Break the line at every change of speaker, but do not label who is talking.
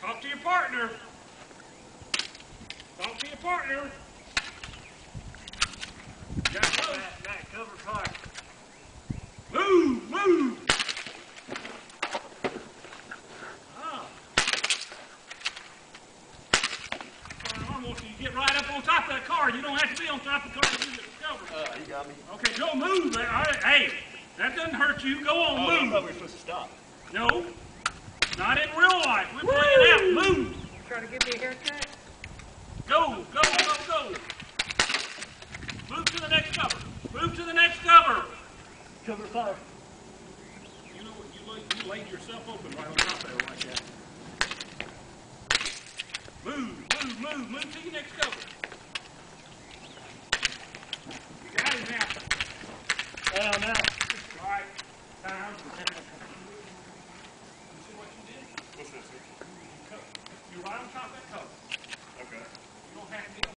Talk to your partner. Talk to your partner. Got close.
Back, cover car.
Move, move. Ah. I want you to get right up on top of that car. You don't have to be on top of the car to get the cover.
He got me.
Okay, go move. All right, hey, that doesn't hurt you. Go on,
I thought we
move.
were supposed to stop.
No, not in real life. We're playing out. Move.
Trying to give me a haircut?
Go, go, go, go. Move to the next cover. Move to the next cover.
Cover fire.
You know what? You laid yourself open right on top of it like that. Move, move, move, move to your next cover. You got him now.
Now.
All right, time. You see what you did?
What's this?
You're right on top of that cover.
Okay.
You don't have to be